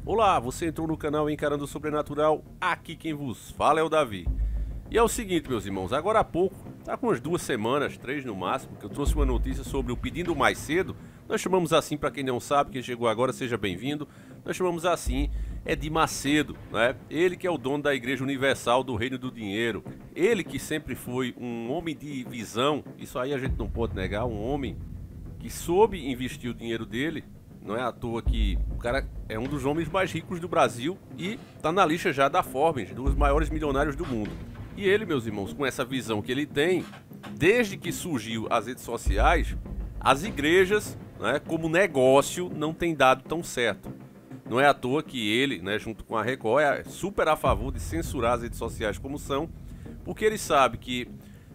Olá, você entrou no canal Encarando o Sobrenatural, aqui quem vos fala é o Davi. E é o seguinte, meus irmãos, agora há pouco, tá com umas 2 semanas, 3 no máximo, que eu trouxe uma notícia sobre o Pedindo Mais Cedo. Nós chamamos assim, para quem não sabe, quem chegou agora, seja bem-vindo. Nós chamamos assim, Edir Macedo, né? Ele que é o dono da Igreja Universal do Reino do Dinheiro. Ele que sempre foi um homem de visão, isso aí a gente não pode negar, um homem que soube investir o dinheiro dele. Não é à toa que o cara é um dos homens mais ricos do Brasil e tá na lista já da Forbes, dos maiores milionários do mundo. E ele, meus irmãos, com essa visão que ele tem, desde que surgiu as redes sociais, as igrejas, né, como negócio, não tem dado tão certo. Não é à toa que ele, né, junto com a Record, é super a favor de censurar as redes sociais como são, porque ele sabe que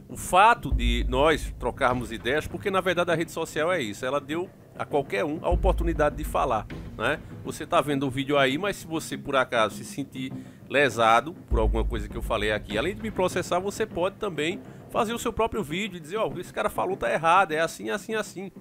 o fato de nós trocarmos ideias, porque na verdade a rede social é isso, ela deu a qualquer um a oportunidade de falar, né? Você tá vendo o vídeo aí, mas se você por acaso se sentir lesado por alguma coisa que eu falei aqui, além de me processar, você pode também fazer o seu próprio vídeo e dizer, ó, esse cara falou tá errado, é assim, assim, assim,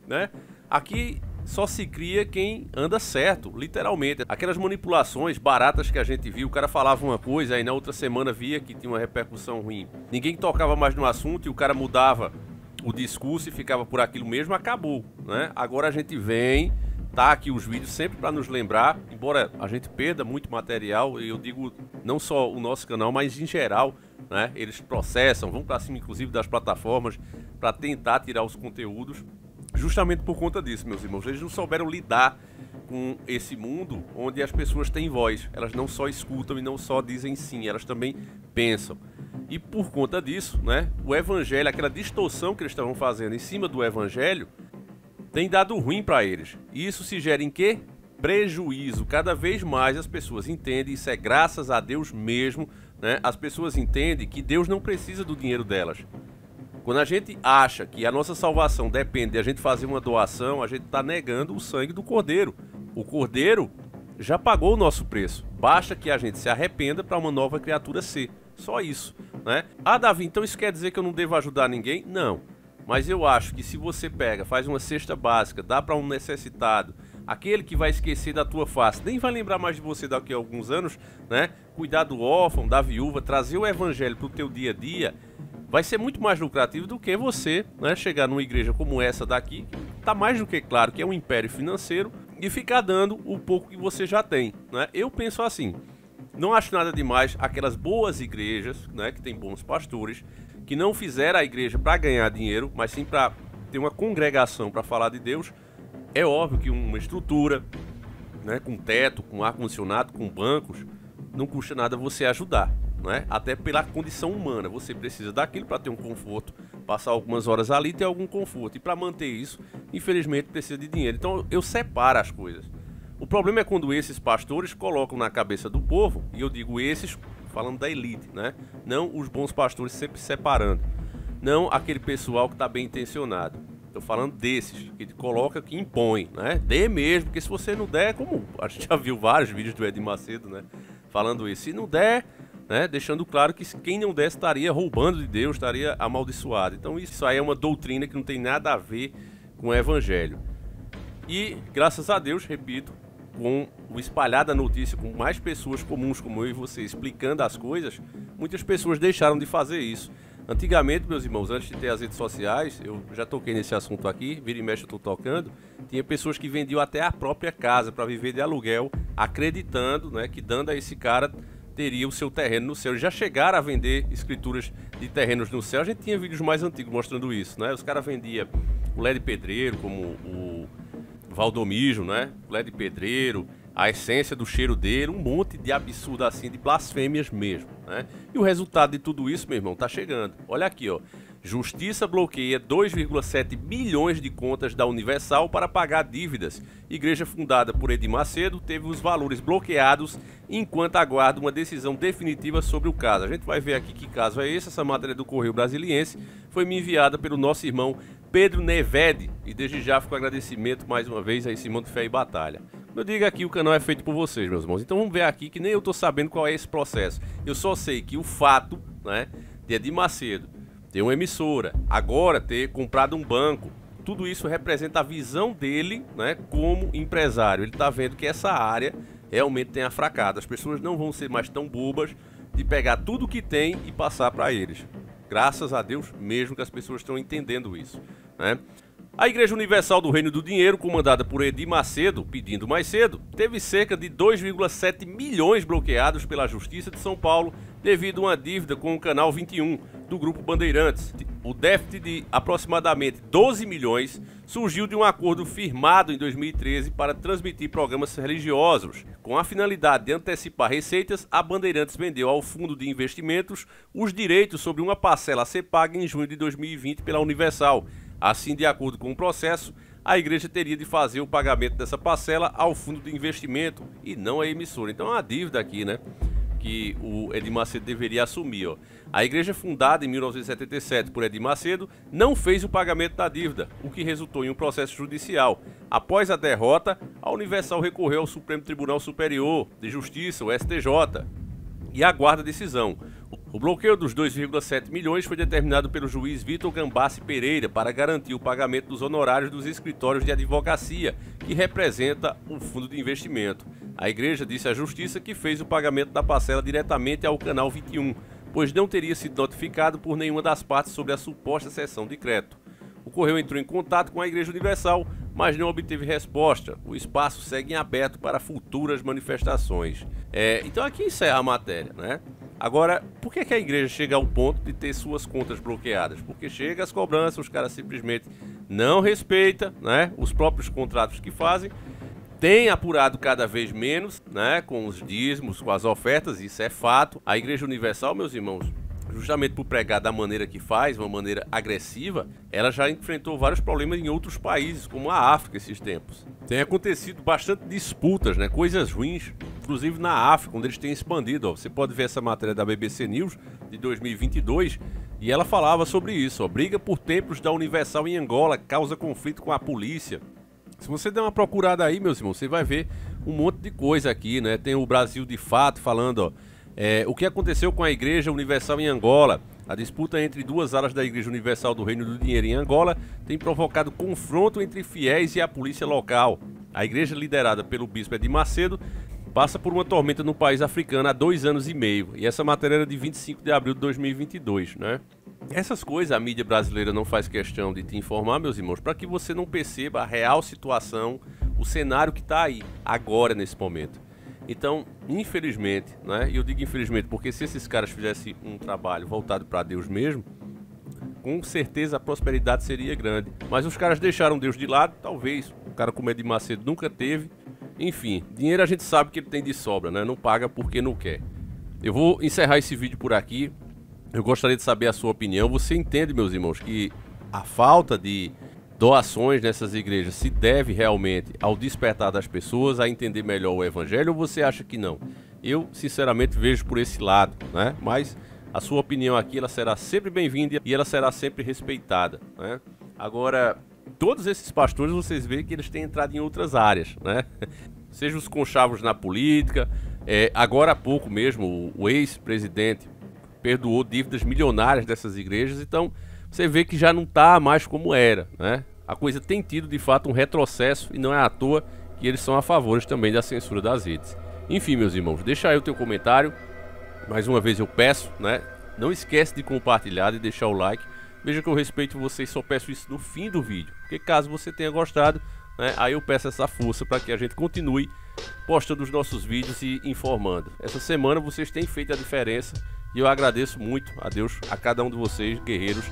né? Aqui só se cria quem anda certo, literalmente. Aquelas manipulações baratas que a gente viu, o cara falava uma coisa, aí na outra semana via que tinha uma repercussão ruim. Ninguém tocava mais no assunto e o cara mudava o discurso e ficava por aquilo mesmo, acabou, né? Agora a gente vem, tá aqui os vídeos sempre para nos lembrar, embora a gente perda muito material, e eu digo não só o nosso canal, mas em geral, né? Eles processam, vão para cima inclusive das plataformas para tentar tirar os conteúdos, justamente por conta disso, meus irmãos. Eles não souberam lidar com esse mundo onde as pessoas têm voz, elas não só escutam e não só dizem sim, elas também pensam. E por conta disso, né, o evangelho, aquela distorção que eles estavam fazendo em cima do evangelho, tem dado ruim para eles. E isso se gera em quê? Prejuízo. Cada vez mais as pessoas entendem, isso é graças a Deus mesmo, né? As pessoas entendem que Deus não precisa do dinheiro delas. Quando a gente acha que a nossa salvação depende de a gente fazer uma doação, a gente está negando o sangue do Cordeiro. O Cordeiro já pagou o nosso preço. Basta que a gente se arrependa para uma nova criatura ser. Só isso, né? Ah, Davi, então isso quer dizer que eu não devo ajudar ninguém? Não. Mas eu acho que se você pega, faz uma cesta básica, dá para um necessitado, aquele que vai esquecer da tua face, nem vai lembrar mais de você daqui a alguns anos, né? Cuidar do órfão, da viúva, trazer o evangelho para o teu dia a dia, vai ser muito mais lucrativo do que você, né, chegar numa igreja como essa daqui, que tá mais do que claro que é um império financeiro, e ficar dando o pouco que você já tem, né? Eu penso assim, não acho nada demais aquelas boas igrejas, né, que tem bons pastores, que não fizeram a igreja para ganhar dinheiro, mas sim para ter uma congregação para falar de Deus. É óbvio que uma estrutura, né, com teto, com ar-condicionado, com bancos, não custa nada você ajudar, né? Até pela condição humana, você precisa daquilo para ter um conforto, passar algumas horas ali e ter algum conforto. E para manter isso, infelizmente, precisa de dinheiro. Então eu separo as coisas. O problema é quando esses pastores colocam na cabeça do povo, e eu digo esses, falando da elite, né? Não os bons pastores sempre separando. Não aquele pessoal que está bem intencionado. Estou falando desses, que coloca, que impõe, né? Dê mesmo, porque se você não der, como a gente já viu vários vídeos do Edir Macedo, né? Falando isso. Se não der, né? Deixando claro que quem não der estaria roubando de Deus, estaria amaldiçoado. Então isso aí é uma doutrina que não tem nada a ver com o evangelho. E graças a Deus, repito, com o espalhar da notícia, com mais pessoas comuns como eu e você explicando as coisas, muitas pessoas deixaram de fazer isso. Antigamente, meus irmãos, antes de ter as redes sociais, eu já toquei nesse assunto aqui, vira e mexe eu tô tocando, tinha pessoas que vendiam até a própria casa para viver de aluguel, acreditando, né, que dando a esse cara teria o seu terreno no céu. Já chegaram a vender escrituras de terrenos no céu. A gente tinha vídeos mais antigos mostrando isso, né? Os caras vendiam o Lé de Pedreiro, como o Valdomijo, né? O Lé de Pedreiro, a essência do cheiro dele, um monte de absurdo assim, de blasfêmias mesmo, né? E o resultado de tudo isso, meu irmão, tá chegando. Olha aqui, ó. Justiça bloqueia 2,7 bilhões de contas da Universal para pagar dívidas. Igreja fundada por Edir Macedo teve os valores bloqueados enquanto aguarda uma decisão definitiva sobre o caso. A gente vai ver aqui que caso é esse. Essa matéria do Correio Brasiliense foi me enviada pelo nosso irmão Pedro Nevede. E desde já fico agradecimento mais uma vez a esse irmão de fé e batalha. Como eu digo aqui, o canal é feito por vocês, meus irmãos. Então vamos ver aqui que nem eu tô sabendo qual é esse processo. Eu só sei que o fato, né, de Edir Macedo ter uma emissora, agora ter comprado um banco, tudo isso representa a visão dele, né, como empresário. Ele está vendo que essa área realmente tenha fracado. As pessoas não vão ser mais tão bobas de pegar tudo que tem e passar para eles. Graças a Deus mesmo que as pessoas estão entendendo isso, né? A Igreja Universal do Reino do Dinheiro, comandada por Edir Macedo, pedindo mais cedo, teve cerca de 2,7 milhões bloqueados pela Justiça de São Paulo devido a uma dívida com o Canal 21 do Grupo Bandeirantes. O déficit de aproximadamente 12 milhões surgiu de um acordo firmado em 2013 para transmitir programas religiosos. Com a finalidade de antecipar receitas, a Bandeirantes vendeu ao Fundo de Investimentos os direitos sobre uma parcela a ser paga em junho de 2020 pela Universal. Assim, de acordo com o processo, a igreja teria de fazer o pagamento dessa parcela ao fundo de investimento e não à emissora. Então é uma dívida aqui, né, que o Edir Macedo deveria assumir, ó. A igreja, fundada em 1977 por Edir Macedo, não fez o pagamento da dívida, o que resultou em um processo judicial. Após a derrota, a Universal recorreu ao Supremo Tribunal Superior de Justiça, o STJ, e aguarda a decisão. O bloqueio dos 2,7 milhões foi determinado pelo juiz Vitor Gambassi Pereira para garantir o pagamento dos honorários dos escritórios de advocacia, que representa o fundo de investimento. A igreja disse à justiça que fez o pagamento da parcela diretamente ao Canal 21, pois não teria sido notificado por nenhuma das partes sobre a suposta cessão de crédito. O Correio entrou em contato com a Igreja Universal, mas não obteve resposta. O espaço segue em aberto para futuras manifestações. Então aqui encerra a matéria, né? Agora, por que a igreja chega ao ponto de ter suas contas bloqueadas? Porque chega as cobranças, os caras simplesmente não respeitam, né, os próprios contratos que fazem, tem apurado cada vez menos, né, com os dízimos, com as ofertas, isso é fato. A Igreja Universal, meus irmãos, justamente por pregar da maneira que faz, uma maneira agressiva, ela já enfrentou vários problemas em outros países, como a África, esses tempos. Tem acontecido bastante disputas, né, coisas ruins, inclusive na África, onde eles têm expandido. Ó. Você pode ver essa matéria da BBC News de 2022 e ela falava sobre isso. Ó. Briga por templos da Universal em Angola causa conflito com a polícia. Se você der uma procurada aí, meus irmãos, você vai ver um monte de coisa aqui, né? Tem o Brasil de Fato falando, ó, o que aconteceu com a Igreja Universal em Angola. A disputa entre duas alas da Igreja Universal do Reino do Dinheiro em Angola tem provocado confronto entre fiéis e a polícia local. A igreja, liderada pelo bispo Edir Macedo, passa por uma tormenta no país africano há 2 anos e meio. E essa matéria era de 25 de abril de 2022, né? Essas coisas a mídia brasileira não faz questão de te informar, meus irmãos, para que você não perceba a real situação, o cenário que está aí, agora, nesse momento. Então, infelizmente, né? E eu digo infelizmente porque se esses caras fizessem um trabalho voltado para Deus mesmo, com certeza a prosperidade seria grande. Mas os caras deixaram Deus de lado, talvez o cara como Edir Macedo nunca teve. Enfim, dinheiro a gente sabe que ele tem de sobra, né? Não paga porque não quer. Eu vou encerrar esse vídeo por aqui. Eu gostaria de saber a sua opinião. Você entende, meus irmãos, que a falta de doações nessas igrejas se deve realmente ao despertar das pessoas, a entender melhor o evangelho, ou você acha que não? Eu, sinceramente, vejo por esse lado, né? Mas a sua opinião aqui, ela será sempre bem-vinda e ela será sempre respeitada, né? Agora, todos esses pastores, vocês veem que eles têm entrado em outras áreas, né? Seja os conchavos na política, agora há pouco mesmo, o ex-presidente perdoou dívidas milionárias dessas igrejas, então você vê que já não está mais como era, né? A coisa tem tido de fato um retrocesso e não é à toa que eles são a favor também da censura das redes. Enfim, meus irmãos, deixa aí o teu comentário. Mais uma vez eu peço, né? Não esquece de compartilhar e deixar o like. Veja que eu respeito vocês, só peço isso no fim do vídeo, porque caso você tenha gostado, né, aí eu peço essa força para que a gente continue postando os nossos vídeos e informando. Essa semana vocês têm feito a diferença e eu agradeço muito a Deus, a cada um de vocês, guerreiros,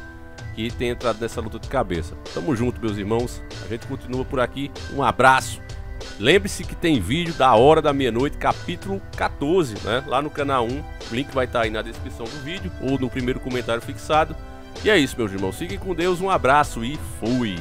que tem entrado nessa luta de cabeça. Tamo junto, meus irmãos, a gente continua por aqui. Um abraço. Lembre-se que tem vídeo da Hora da Meia-Noite, capítulo 14, né, lá no canal 1. O link vai estar aí na descrição do vídeo ou no primeiro comentário fixado. E é isso, meus irmãos. Fiquem com Deus, um abraço e fui!